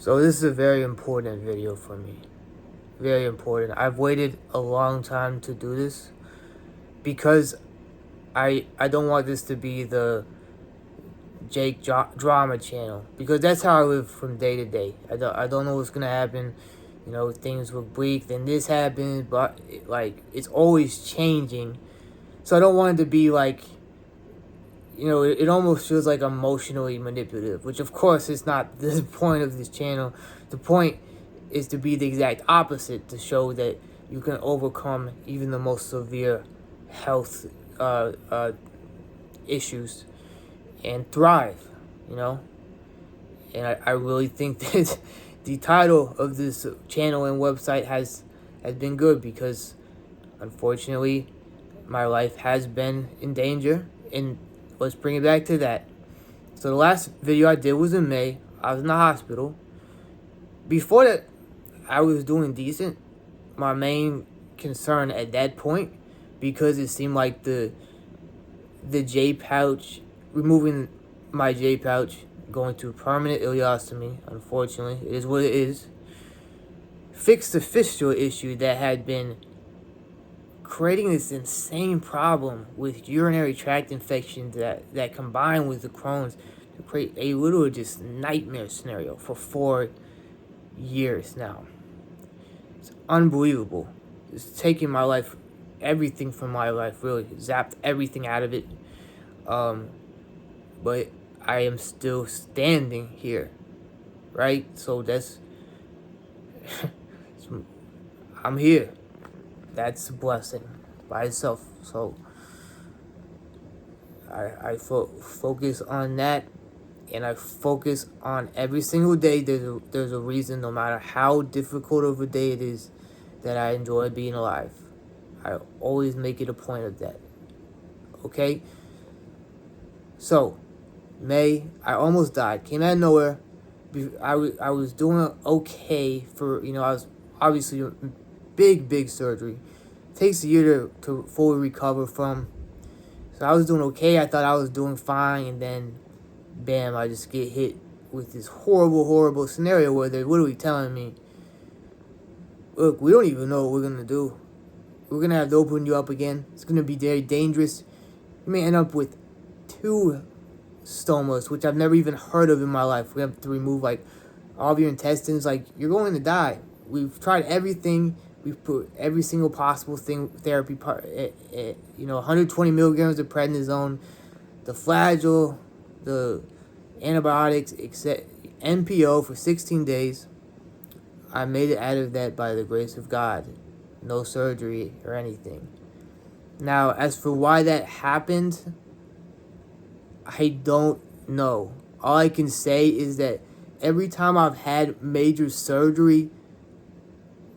So this is a very important video for me. Very important. I've waited a long time to do this because I don't want this to be the drama channel, because that's how I live from day to day. I don't know what's gonna happen. You know, things were bleak, then this happened, but it's always changing. So I don't want it to be like, it almost feels like emotionally manipulative, which of course is not the point of this channel. The point is to be the exact opposite, to show that you can overcome even the most severe health issues and thrive, And I really think that the title of this channel and website has been good, because unfortunately my life has been in danger, and let's bring it back to that. So the last video I did was in May. I was in the hospital. Before that, I was doing decent. My main concern at that point, because it seemed like the J pouch, removing my J pouch, going to permanent ileostomy, unfortunately, it is what it is, fixed the fistula issue that had been creating this insane problem with urinary tract infections that combined with the Crohn's to create a literal just nightmare scenario for 4 years now. It's unbelievable. It's taken my life, everything from my life, really zapped everything out of it. But I am still standing here, right? So that's I'm here. That's a blessing by itself. So I focus on that, and I focus on every single day. There's a reason, no matter how difficult of a day it is, that I enjoy being alive. I always make it a point of that. Okay? So, May, I almost died. Came out of nowhere. I was doing okay for, I was obviously big surgery. It takes a year to fully recover from. So I was doing okay. I thought I was doing fine, and then bam, I just get hit with this horrible scenario where they're literally telling me, look, we don't even know what we're gonna do. We're gonna have to open you up again. It's gonna be very dangerous. You may end up with 2 stomas, which I've never even heard of in my life. We have to remove all of your intestines. You're going to die. We've tried everything. We've put every single possible therapy part. 120 milligrams of prednisone, the Flagyl, the antibiotics, except NPO for 16 days. I made it out of that by the grace of God. No surgery or anything. Now, as for why that happened, I don't know. All I can say is that every time I've had major surgery,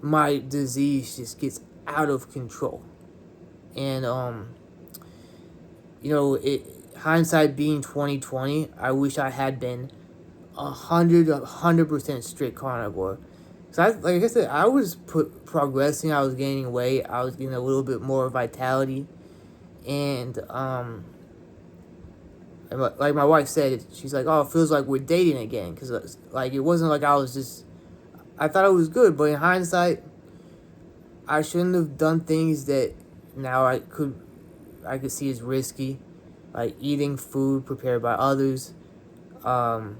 my disease just gets out of control. And hindsight being 2020, I wish I had been 100% strict carnivore. So like I said, I was progressing. I was gaining weight. I was getting a little bit more vitality, and like my wife said, she's like, "Oh, it feels like we're dating again," because it wasn't like I was just. I thought it was good, but in hindsight, I shouldn't have done things that now I could see as risky, like eating food prepared by others. To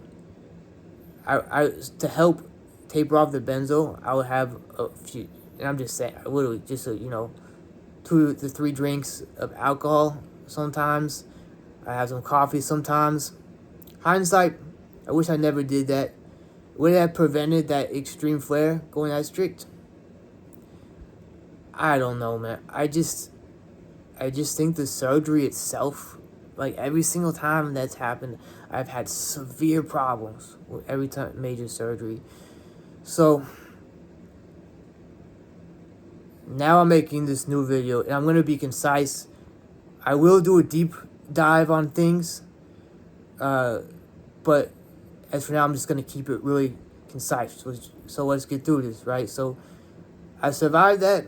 help taper off the benzo, I would have a few, and I'm just saying, literally just 2 to 3 drinks of alcohol sometimes. I have some coffee sometimes. Hindsight, I wish I never did that. Would it have prevented that extreme flare going that strict? I don't know, man. I just think the surgery itself, every single time that's happened, I've had severe problems with every time major surgery. So now I'm making this new video, and I'm going to be concise. I will do a deep dive on things, but as for now, I'm just going to keep it really concise. So let's get through this, right? So I survived that.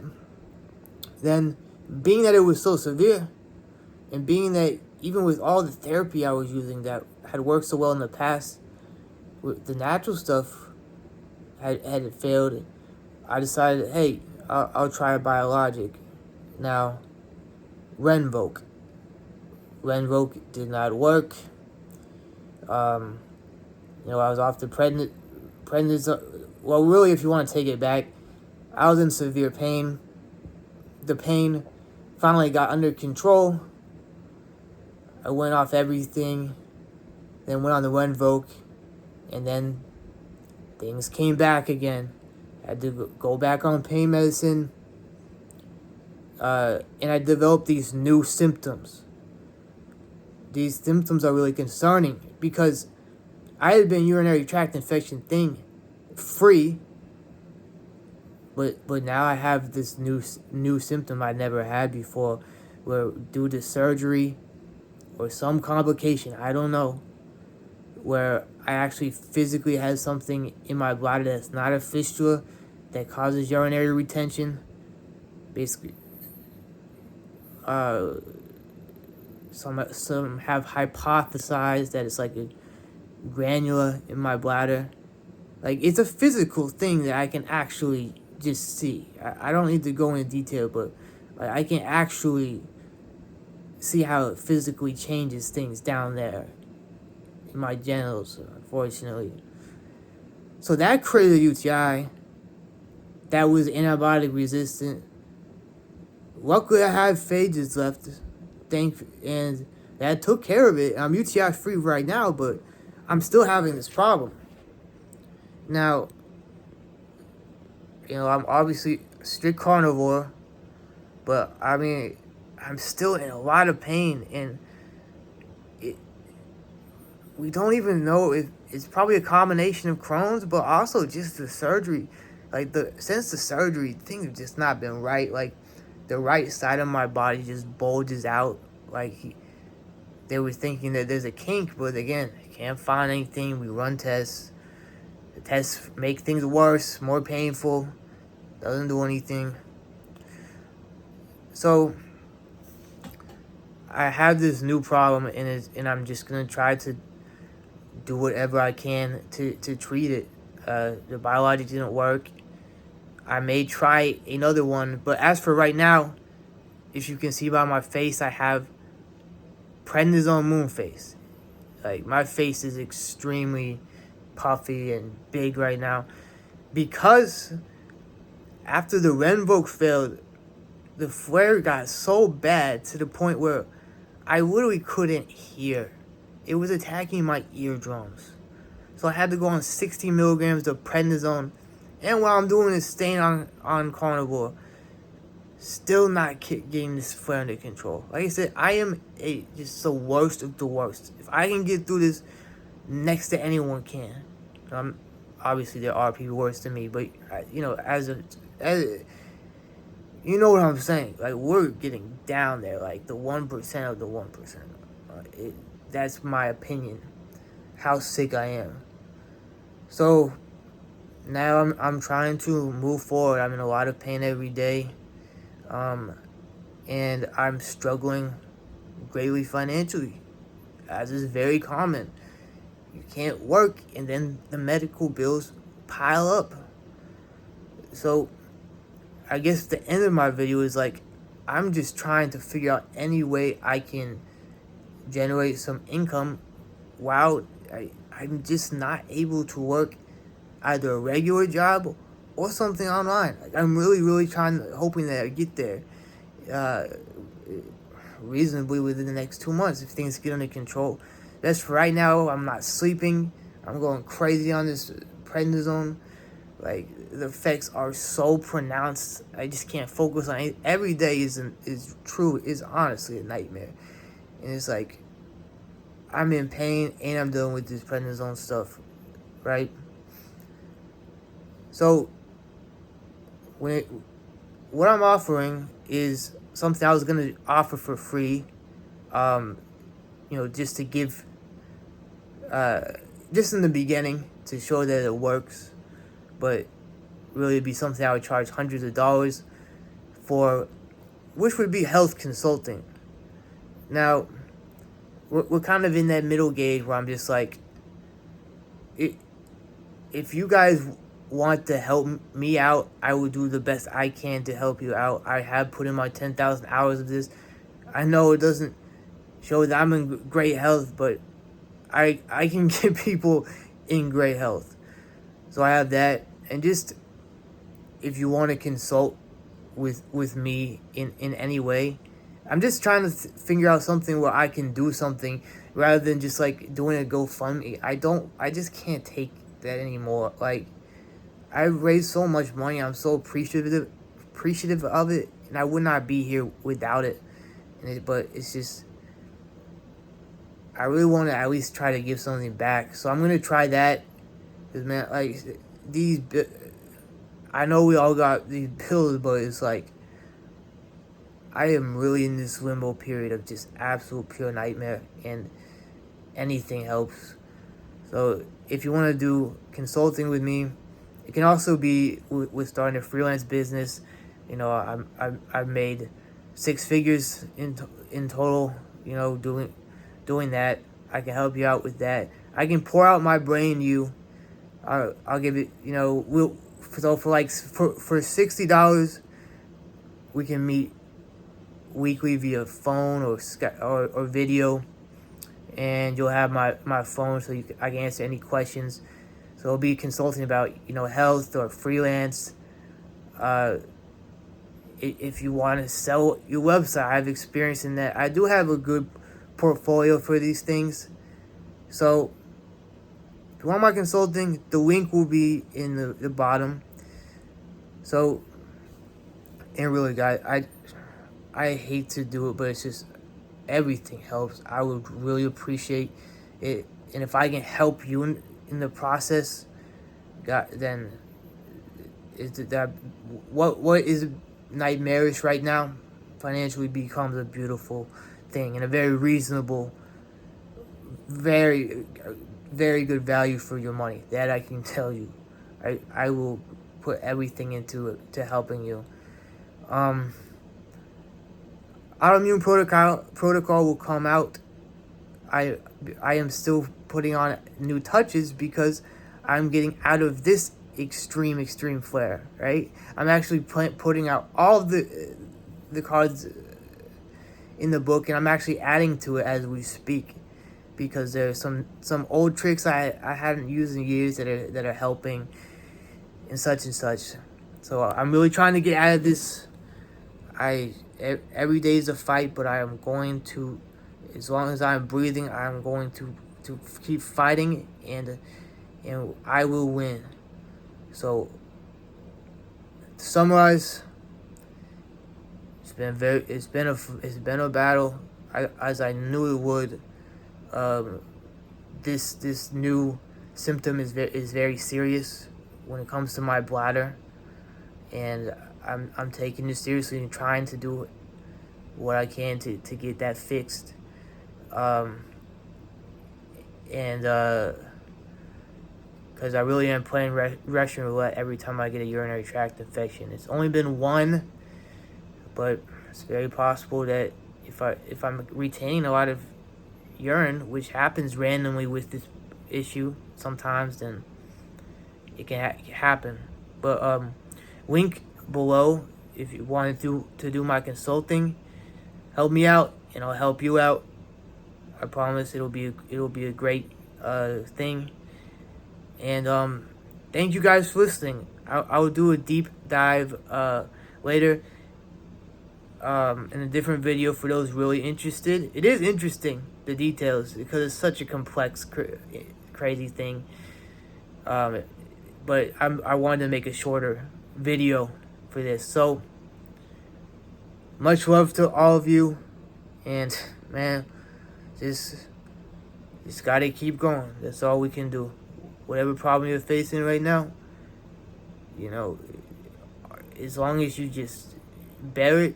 Then, being that it was so severe, and being that even with all the therapy I was using that had worked so well in the past, with the natural stuff, had it failed, I decided, hey, I'll try a biologic. Now, Renvoke. Renvoke did not work. Um, I was off the prednisone. Well, really, if you want to take it back, I was in severe pain. The pain finally got under control. I went off everything, then went on the Renvoke, and then things came back again. I had to go back on pain medicine, and I developed these new symptoms. These symptoms are really concerning because I had been urinary tract infection thing free, but now I have this new symptom I never had before, where due to surgery or some complication, I don't know, where I actually physically had something in my bladder that's not a fistula that causes urinary retention. Basically, some have hypothesized that it's like a granula in my bladder. Like, it's a physical thing that I can actually just see. I don't need to go into detail, but like, I can actually see how it physically changes things down there in my genitals, unfortunately. So that created a UTI that was antibiotic resistant. Luckily, I have phages left, and that took care of it. I'm UTI free right now, but I'm still having this problem. Now, I'm obviously a strict carnivore, but I mean, I'm still in a lot of pain, and we don't even know if it's probably a combination of Crohn's, but also just the surgery. Like, since the surgery, things have just not been right. Like, the right side of my body just bulges out. Like, they were thinking that there's a kink, but again, can't find anything. We run tests. The tests make things worse, more painful. Doesn't do anything. So, I have this new problem, and I'm just going to try to do whatever I can to treat it. The biologic didn't work. I may try another one, but as for right now, if you can see by my face, I have prednisone moon face. Like, my face is extremely puffy and big right now because after the Renvoke failed, the flare got so bad to the point where I literally couldn't hear. It was attacking my eardrums. So I had to go on 60 milligrams of prednisone. And while I'm doing this, staying on carnivore, still not getting this flare under control. Like I said, I am just the worst of the worst. If I can get through this, next to anyone can. Obviously, there are people worse than me, but as you know what I'm saying. Like, we're getting down there, like the 1% of the 1%. That's my opinion. How sick I am. So now I'm trying to move forward. I'm in a lot of pain every day, and I'm struggling greatly financially, as is very common. You can't work, and then the medical bills pile up. So I guess the end of my video is like, I'm just trying to figure out any way I can generate some income while I'm just not able to work either a regular job or something online. Like, I'm really hoping that I get there reasonably within the next 2 months if things get under control. That's for right now. I'm not sleeping. I'm going crazy on this prednisone. Like, the effects are so pronounced. I just can't focus on it. Every day is honestly a nightmare. And it's like, I'm in pain and I'm dealing with this prednisone stuff, right? So, what I'm offering is something I was going to offer for free, just to give, just in the beginning, to show that it works, but really it'd be something I would charge hundreds of dollars for, which would be health consulting. Now, we're kind of in that middle gauge where I'm just like, if you guys want to help me out, I will do the best I can to help you out. I have put in my 10,000 hours of this. I know it doesn't show that I'm in great health, but I can get people in great health. So I have that. And just, if you want to consult with me in any way, I'm just trying to figure out something where I can do something rather than just like doing a GoFundMe. I just can't take that anymore. Like, I raised so much money. I'm so appreciative of it, and I would not be here without it. But it's just, I really want to at least try to give something back. So I'm gonna try that. Cause man, like these, I know we all got these bills, but it's like I am really in this limbo period of just absolute pure nightmare, and anything helps. So if you want to do consulting with me, it can also be with starting a freelance business. You know, I've made 6 figures in total. You know, doing that. I can help you out with that. I can pour out my brain to you. I'll give it. You know, for $60, we can meet weekly via phone or Skype or video, and you'll have my phone, so I can answer any questions. So it'll be consulting about, you know, health or freelance. If you want to sell your website, I have experience in that. I do have a good portfolio for these things. So if you want my consulting, the link will be in the bottom. So, and really, guys, I hate to do it, but it's just, everything helps. I would really appreciate it, and if I can help you in the process, God, then is that what is nightmarish right now financially becomes a beautiful thing, and a very reasonable, very very good value for your money. That I can tell you. I will put everything into it to helping you. Autoimmune protocol will come out. I am still putting on new touches because I'm getting out of this extreme flare, right? I'm actually putting out all the cards in the book, and I'm actually adding to it as we speak, because there's some old tricks I hadn't used in years that are helping, and such and such. So I'm really trying to get out of this. Every day is a fight, but I am going to, as long as I'm breathing, I'm going to keep fighting, and I will win. So to summarize, it's been a battle, as I knew it would. This new symptom is very serious when it comes to my bladder, and I'm taking this seriously and trying to do what I can to get that fixed. Because I really am playing Russian roulette every time I get a urinary tract infection. It's only been one, but it's very possible that if I'm retaining a lot of urine, which happens randomly with this issue sometimes, then it can happen. But link below if you wanted to do my consulting. Help me out, and I'll help you out. I promise it'll be a great thing. And thank you guys for listening. I will do a deep dive later in a different video for those really interested. It is interesting, the details, because it's such a complex, crazy thing. But I wanted to make a shorter video for this. So much love to all of you, and man, just gotta keep going. That's all we can do. Whatever problem you're facing right now, you know, as long as you just bear it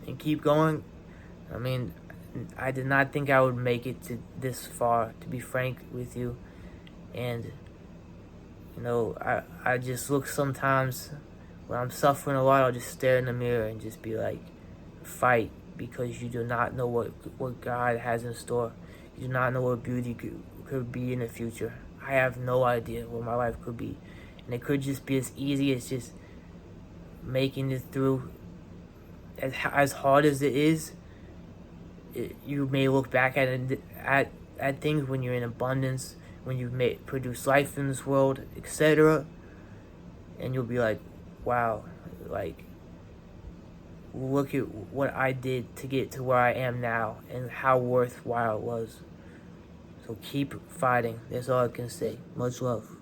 and keep going. I mean, I did not think I would make it to this far, to be frank with you. And you know, I just look sometimes when I'm suffering a lot, I'll just stare in the mirror and just be like, fight, because you do not know what God has in store. You do not know what beauty could be in the future. I have no idea what my life could be And it could just be as easy as just making it through. As hard as it is, you may look back at things when you're in abundance, when you may produce life in this world, etc. And you'll be like, wow, like, look at what I did to get to where I am now and how worthwhile it was. So keep fighting. That's all I can say. Much love.